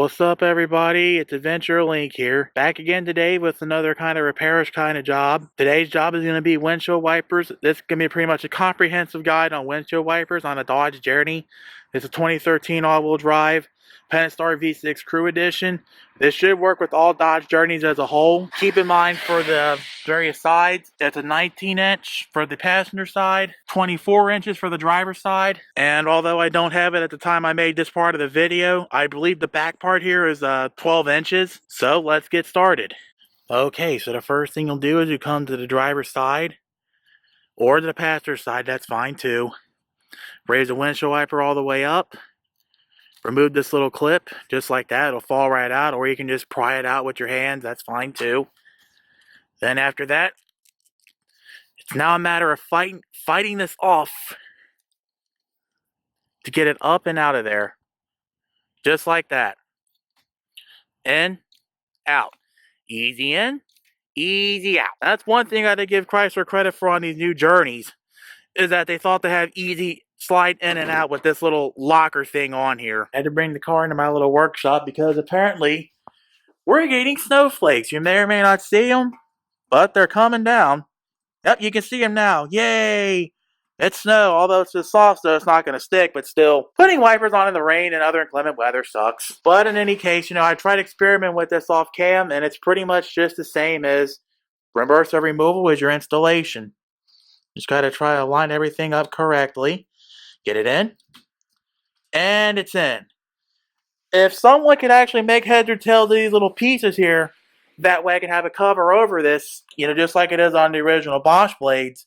What's up, everybody? It's Adventure Link here. Back again today with another kind of repairish kind of job. Today's job is going to be windshield wipers. This is going to be pretty much a comprehensive guide on windshield wipers on a Dodge Journey. It's a 2013 all-wheel drive Pentastar V6 Crew Edition. This should work with all Dodge Journeys as a whole. Keep in mind for the various sides, it's a 19-inch for the passenger side, 24 inches for the driver's side, and although I don't have it at the time I made this part of the video, I believe the back part here is 12 inches. So let's get started. Okay, so the first thing you'll do is you come to the driver's side, or the passenger side, that's fine too. Raise the windshield wiper all the way up. Remove this little clip, just like that. It'll fall right out, or you can just pry it out with your hands. That's fine too. Then after that, it's now a matter of fighting this off to get it up and out of there. Just like that. In, out. Easy in, easy out. That's one thing I did give Chrysler credit for on these new Journeys, is that they thought to have easy slide in and out with this little locker thing on here. I had to bring the car into my little workshop because apparently we're getting snowflakes. You may or may not see them, but they're coming down. Yep, you can see them now. Yay! It's snow, although it's just soft, so it's not going to stick, but still, putting wipers on in the rain and other inclement weather sucks. But in any case, I tried to experiment with this off cam, and it's pretty much just the same as reverse of removal as your installation. Just got to try to line everything up correctly. Get it in. And it's in. If someone could actually make heads or tails of these little pieces here, that way I can have a cover over this, just like it is on the original Bosch blades,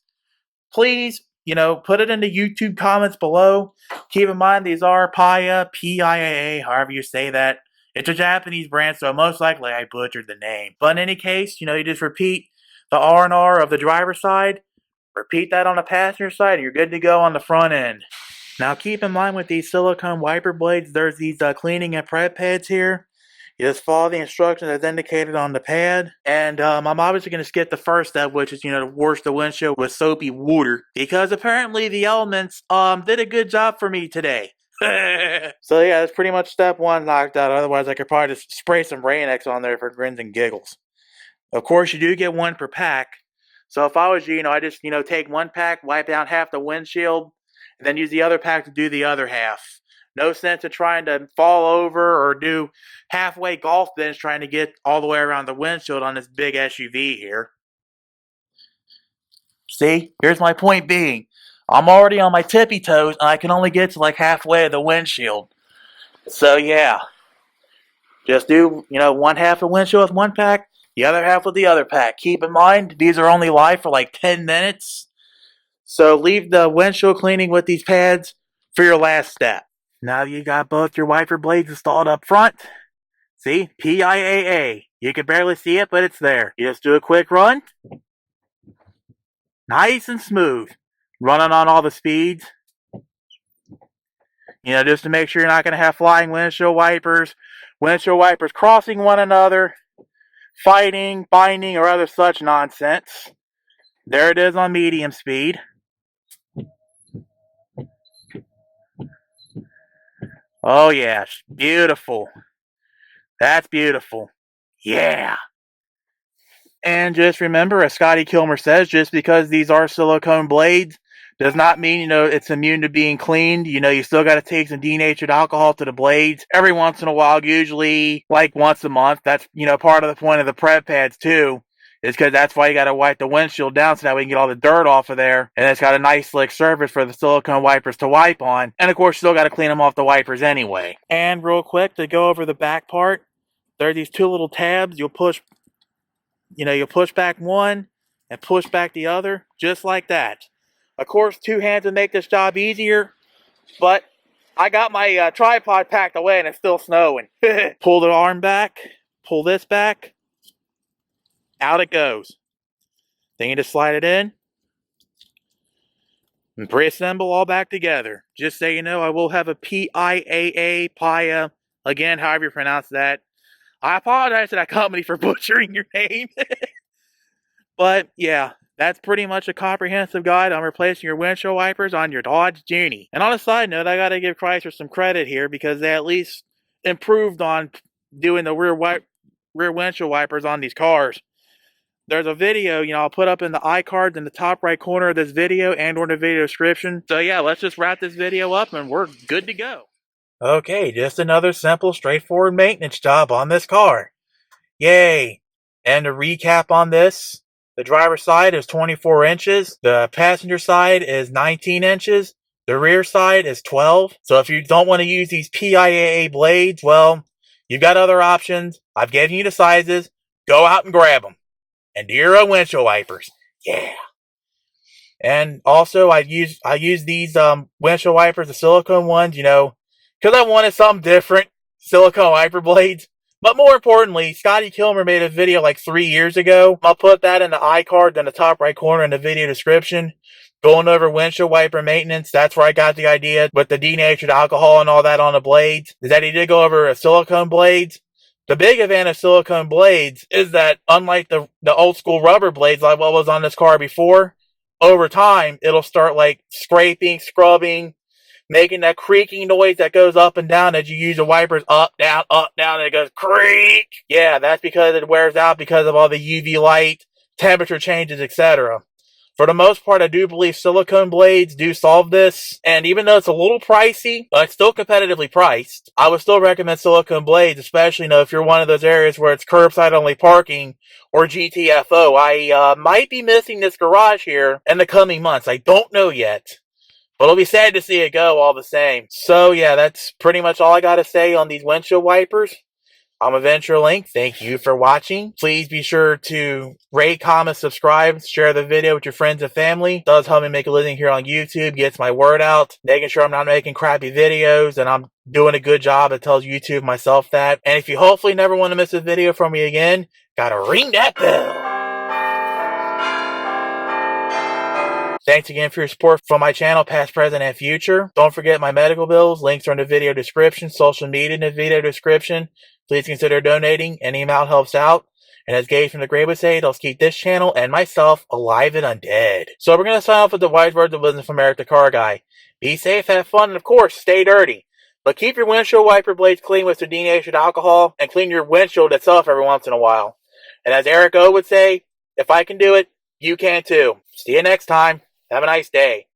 please, put it in the YouTube comments below. Keep in mind, these are Paya, P-I-A-A, however you say that. It's a Japanese brand, so most likely I butchered the name. But in any case, you just repeat the R&R of the driver's side, repeat that on the passenger side, and you're good to go on the front end. Now keep in mind with these silicone wiper blades, there's these cleaning and prep pads here. You just follow the instructions as indicated on the pad. And I'm obviously going to skip the first step, which is, to wash the windshield with soapy water. Because apparently the elements did a good job for me today. So yeah, that's pretty much step one knocked out. Otherwise, I could probably just spray some Rain-X on there for grins and giggles. Of course, you do get one per pack. So if I was you, I just, take one pack, wipe down half the windshield, and then use the other pack to do the other half. No sense in trying to fall over or do halfway golf bends trying to get all the way around the windshield on this big SUV here. See, here's my point being. I'm already on my tippy toes and I can only get to like halfway of the windshield. So yeah, just do, one half of the windshield with one pack, the other half with the other pack. Keep in mind, these are only live for like 10 minutes. So leave the windshield cleaning with these pads for your last step. Now you got both your wiper blades installed up front. See? P-I-A-A. You can barely see it, but it's there. You just do a quick run. Nice and smooth. Running on all the speeds. Just to make sure you're not going to have flying windshield wipers crossing one another, fighting, binding, or other such nonsense. There it is on medium speed. Oh yeah, beautiful. That's beautiful. Yeah. And just remember, as Scotty Kilmer says, just because these are silicone blades does not mean, it's immune to being cleaned. You still got to take some denatured alcohol to the blades every once in a while, usually like once a month. That's, part of the point of the prep pads too. Is because that's why you got to wipe the windshield down so that we can get all the dirt off of there. And it's got a nice slick surface for the silicone wipers to wipe on. And of course, you still got to clean them off the wipers anyway. And real quick, to go over the back part, there are these two little tabs. You'll push back one and push back the other, just like that. Of course, two hands would make this job easier, but I got my tripod packed away and it's still snowing. Pull the arm back, pull this back. Out it goes. Then you just slide it in and preassemble all back together. Just so you know, I will have a P-I-A-A, Paya, again, however you pronounce that. I apologize to that company for butchering your name. But yeah, that's pretty much a comprehensive guide on replacing your windshield wipers on your Dodge Journey. And on a side note, I gotta give Chrysler some credit here because they at least improved on doing the rear windshield wipers on these cars. There's a video, I'll put up in the iCards in the top right corner of this video and or in the video description. So yeah, let's just wrap this video up and we're good to go. Okay, just another simple, straightforward maintenance job on this car. Yay! And to recap on this, the driver's side is 24 inches, the passenger side is 19 inches, the rear side is 12. So if you don't want to use these PIAA blades, well, you've got other options. I've given you the sizes. Go out and grab them. And do your own windshield wipers. Yeah. And also, I use these windshield wipers, the silicone ones, because I wanted something different. Silicone wiper blades. But more importantly, Scotty Kilmer made a video like 3 years ago. I'll put that in the iCard in the top right corner in the video description. Going over windshield wiper maintenance. That's where I got the idea with the denatured alcohol and all that on the blades. Is that he did go over silicone blades. The big advantage of silicone blades is that unlike the old school rubber blades like what was on this car before, over time it'll start like scraping, scrubbing, making that creaking noise that goes up and down as you use the wipers up, down, and it goes creak. Yeah, that's because it wears out because of all the UV light, temperature changes, etc. For the most part, I do believe silicone blades do solve this, and even though it's a little pricey, but it's still competitively priced, I would still recommend silicone blades, especially if you're one of those areas where it's curbside-only parking or GTFO. I might be missing this garage here in the coming months. I don't know yet, but it'll be sad to see it go all the same. So yeah, that's pretty much all I got to say on these windshield wipers. I'm AdventureLink. Thank you for watching. Please be sure to rate, comment, subscribe, share the video with your friends and family. It does help me make a living here on YouTube, gets my word out, making sure I'm not making crappy videos and I'm doing a good job. It tells YouTube myself that. And if you hopefully never want to miss a video from me again, gotta ring that bell. Thanks again for your support from my channel, past, present, and future. Don't forget my medical bills. Links are in the video description, social media in the video description. Please consider donating. Any amount helps out. And as Gage from the Grave would say, it'll keep this channel and myself alive and undead. So we're going to sign off with the wise words of wisdom from Eric the Car Guy. Be safe, have fun, and of course, stay dirty. But keep your windshield wiper blades clean with some denatured alcohol and clean your windshield itself every once in a while. And as Eric O would say, if I can do it, you can too. See you next time. Have a nice day.